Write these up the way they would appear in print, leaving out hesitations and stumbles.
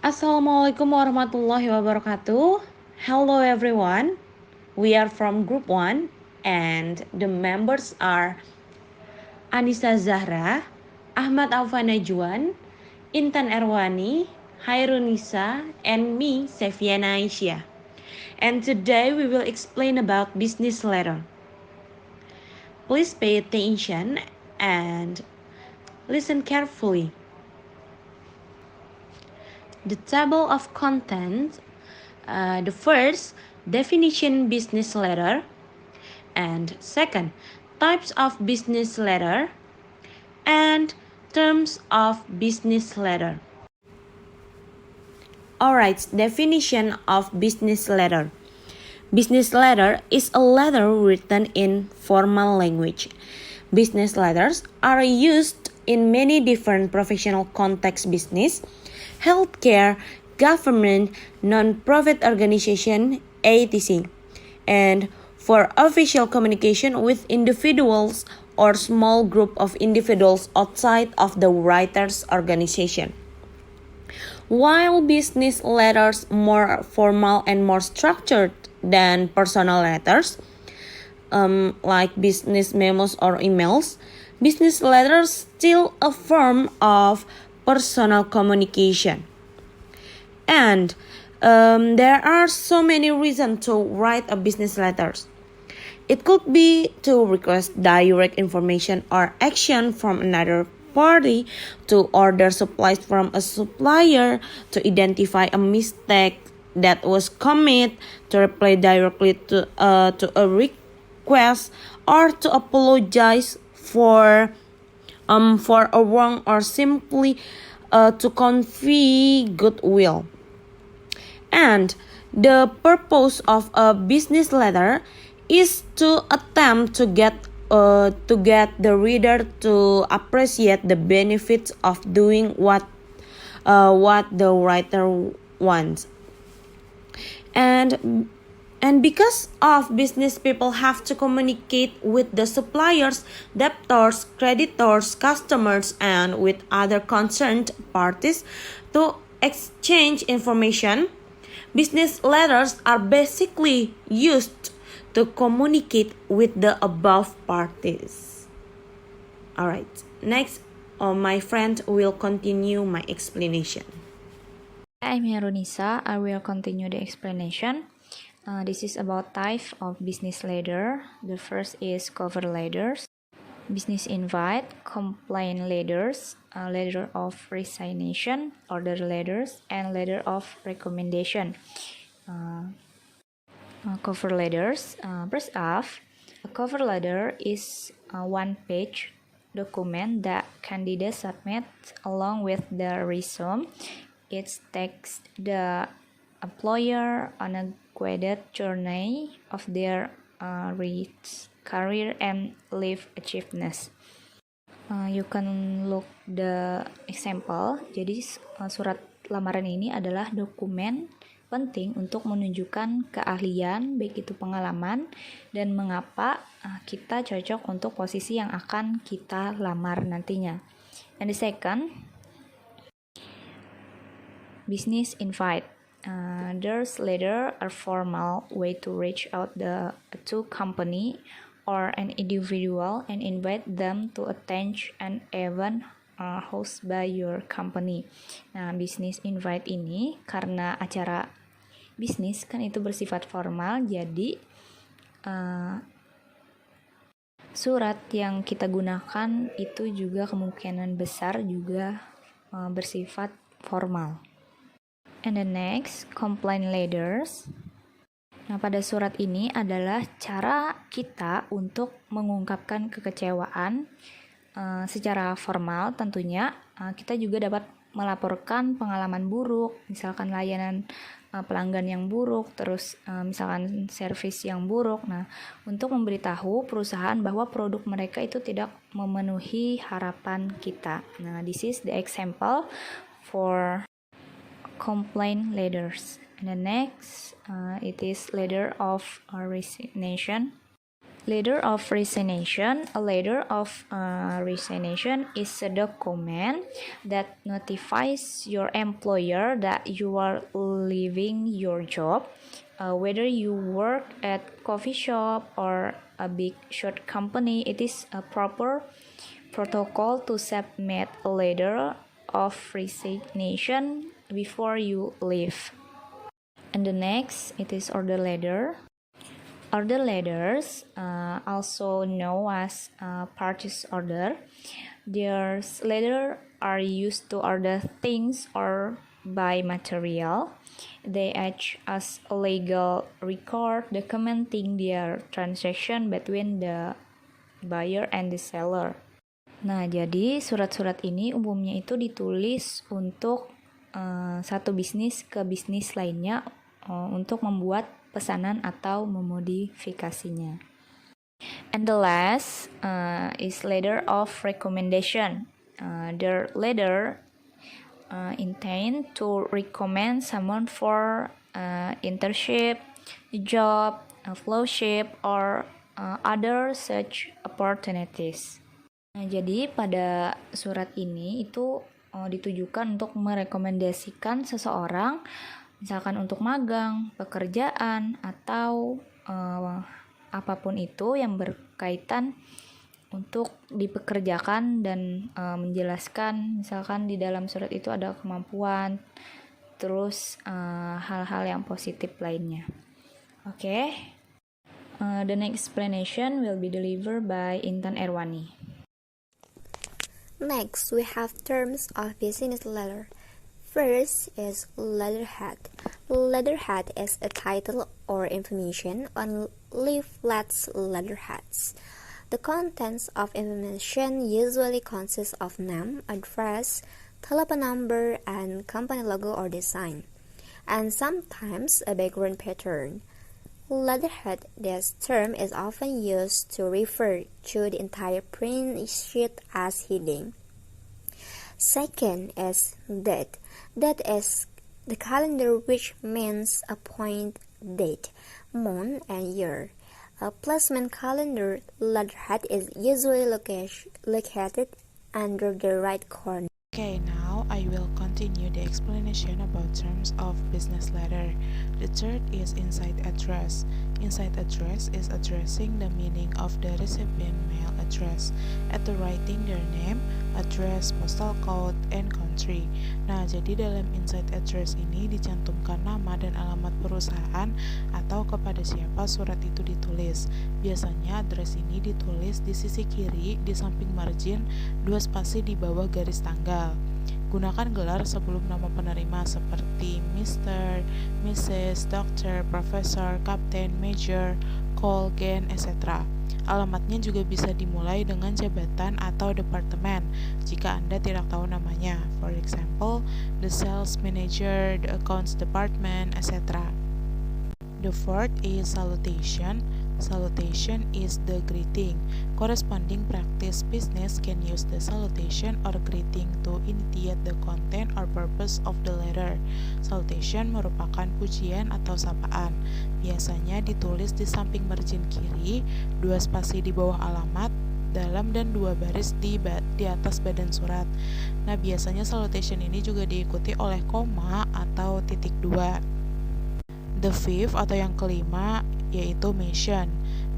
Assalamualaikum warahmatullahi wabarakatuh. Hello everyone. We are from group 1 and the members are Anissa Zahra, Ahmad Alfa Najwan, Intan Erwani, Hairunisa, and me, Sefiana Aisyah. And today we will explain about business letter. Please pay attention and listen carefully. The table of contents, the first, definition business letter, and second, types of business letter, and terms of business letter. Alright, definition of business letter. Business letter is a letter written in formal language. Business letters are used in many different professional contexts: business, healthcare, government, non-profit organization, etc. And for official communication with individuals or small group of individuals outside of the writer's organization. While business letters more formal and more structured than personal letters, like business memos or emails, business letters still a form of personal communication. And there are so many reasons to write a business letters. It could be to request direct information or action from another party, to order supplies from a supplier, to identify a mistake that was committed, to reply directly to a request, or to apologize for a wrong, or simply to convey goodwill. And the purpose of a business letter is to attempt to get the reader to appreciate the benefits of doing what the writer wants. And because of business people have to communicate with the suppliers, debtors, creditors, customers, and with other concerned parties to exchange information, business letters are basically used to communicate with the above parties. Alright, next my friend will continue my explanation. I'm Hairunisa. I will continue the explanation. This is about type of business letter. The first is cover letters, business invite, complaint letters, letter of resignation, order letters, and letter of recommendation. Cover letters. First off, a cover letter is a one-page document that candidate submit along with the resume. It takes the employer on a guided journey of their career and life achievements. You can look the example. Jadi surat lamaran ini adalah dokumen penting untuk menunjukkan keahlian, baik itu pengalaman dan mengapa kita cocok untuk posisi yang akan kita lamar nantinya. And the second, business invite. There's later a formal way to reach out to company or an individual and invite them to attend an event hosted by your company. Nah, business invite ini karena acara bisnis kan itu bersifat formal, jadi surat yang kita gunakan itu juga kemungkinan besar juga bersifat formal. And the next, complaint letters. Nah, pada surat ini adalah cara kita untuk mengungkapkan kekecewaan secara formal. Tentunya kita juga dapat melaporkan pengalaman buruk, misalkan layanan pelanggan yang buruk, terus misalkan servis yang buruk. Nah, untuk memberitahu perusahaan bahwa produk mereka itu tidak memenuhi harapan kita. Nah, this is the example for complaint letters. And the next, it is letter of resignation. Letter of resignation. A letter of resignation is a document that notifies your employer that you are leaving your job. Whether you work at coffee shop or a big short company, it is a proper protocol to submit a letter of resignation before you leave. And the next, it is order letter. Order letters, also known as purchase order. These letters are used to order things or buy material. They act as a legal record documenting their transaction between the buyer and the seller. Nah, jadi surat-surat ini umumnya itu ditulis untuk satu bisnis ke bisnis lainnya untuk membuat pesanan atau memodifikasinya. And the last is letter of recommendation. The letter intend to recommend someone for internship, job, fellowship, or other such opportunities. Nah, jadi pada surat ini itu ditujukan untuk merekomendasikan seseorang, misalkan untuk magang, pekerjaan, atau apapun itu yang berkaitan untuk dipekerjakan dan menjelaskan, misalkan di dalam surat itu ada kemampuan, terus hal-hal yang positif lainnya. Oke. The next explanation will be delivered by Intan Erwani. Next, we have terms of business letter. First is letterhead. Letterhead is a title or information on leaflets letterheads. The contents of information usually consist of name, address, telephone number, and company logo or design, and sometimes a background pattern. Letterhead. This term is often used to refer to the entire print sheet as heading. Second is date. That is the calendar, which means a point date, month, and year. A placement calendar letterhead is usually located under the right corner. Okay, now I will continue the explanation about terms of business letter. The third is inside address. Inside address is addressing the meaning of the recipient mail address at the writing their name, address, postal code, and country. Nah, jadi dalam inside address ini dicantumkan nama dan alamat perusahaan atau kepada siapa surat itu ditulis. Biasanya address ini ditulis di sisi kiri di samping margin, 2 spasi di bawah garis tanggal. Gunakan gelar sebelum nama penerima seperti Mr., Mrs., Dr., Profesor, Kapten, Major, Col, Gen, etc. Alamatnya juga bisa dimulai dengan jabatan atau departemen jika Anda tidak tahu namanya. For example, the sales manager, the accounts department, etc. The fourth is salutation. Salutation is the greeting. Corresponding practice business can use the salutation or greeting to indicate the content or purpose of the letter. Salutation merupakan pujian atau sapaan. Biasanya ditulis di samping margin kiri, 2 spasi di bawah alamat, dalam dan 2 baris di atas badan surat. Nah, biasanya salutation ini juga diikuti oleh koma atau titik 2. The fifth atau yang kelima yaitu mission.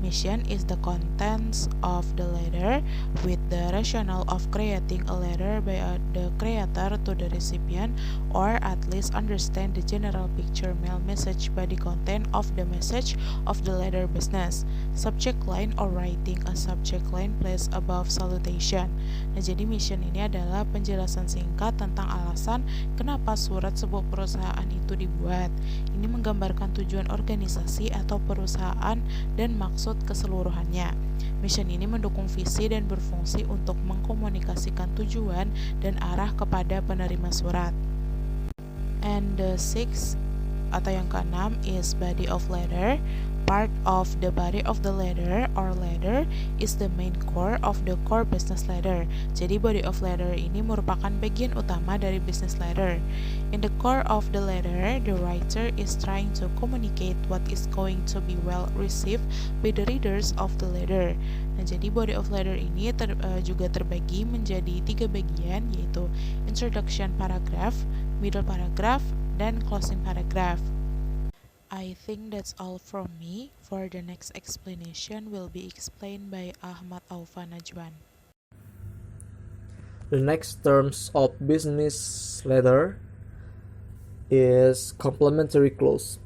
Mission is the contents of the letter with the rationale of creating a letter by the creator to the recipient, or at least understand the general picture mail message by the content of the message of the letter business. Subject line or writing a subject line placed above salutation. Nah, jadi mission ini adalah penjelasan singkat tentang alasan kenapa surat sebuah perusahaan itu dibuat. Ini menggambarkan tujuan organisasi atau perusahaan dan maksud keseluruhannya. Mission ini mendukung visi dan berfungsi untuk mengkomunikasikan tujuan dan arah kepada penerima surat. And the sixth atau yang keenam is body of letter. part of the body of the letter or letter is the main core of the core business letter. Jadi body of letter ini merupakan bagian utama dari business letter. In the core of the letter, the writer is trying to communicate what is going to be well received by the readers of the letter. Nah, jadi body of letter ini juga terbagi menjadi 3 bagian, yaitu introduction paragraph, middle paragraph, dan closing paragraph. I think that's all from me. For the next explanation will be explained by Ahmad Aufa Najwan. The next terms of business letter is complementary clause.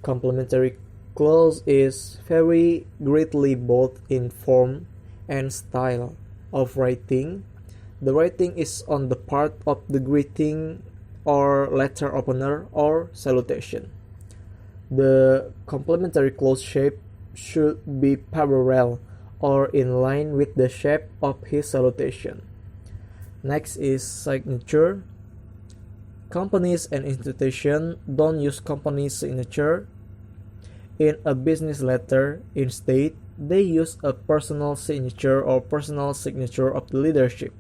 Complementary clause is vary greatly both in form and style of writing. The writing is on the part of the greeting or letter opener or salutation. The complementary clause shape should be parallel or in line with the shape of his salutation. Next is signature. Companies and institutions don't use company signature in a business letter. Instead, they use a personal signature or personal signature of the leadership.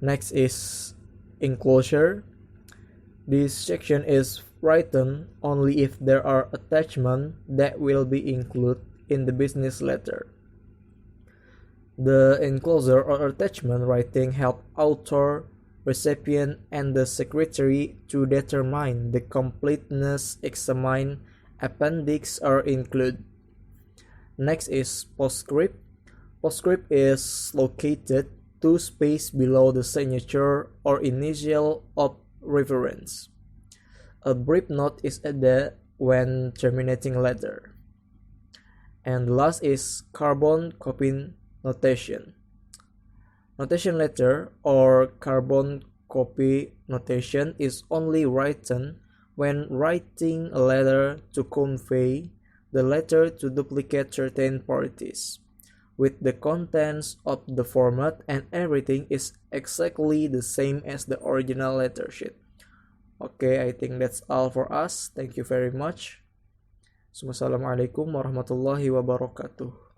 Next is enclosure. This section is written only if there are attachments that will be included in the business letter. The enclosure or attachment writing help author, recipient, and the secretary to determine the completeness, examine appendix are included. Next is postscript. Postscript is located 2 spaces below the signature or initial of reference. A brief note is added when terminating letter. And last is carbon copy notation. Notation letter or carbon copy notation is only written when writing a letter to convey the letter to duplicate certain parties, with the contents of the format and everything is exactly the same as the original letter sheet. Okay, I think that's all for us. Thank you very much. Wassalamualaikum warahmatullahi wabarakatuh.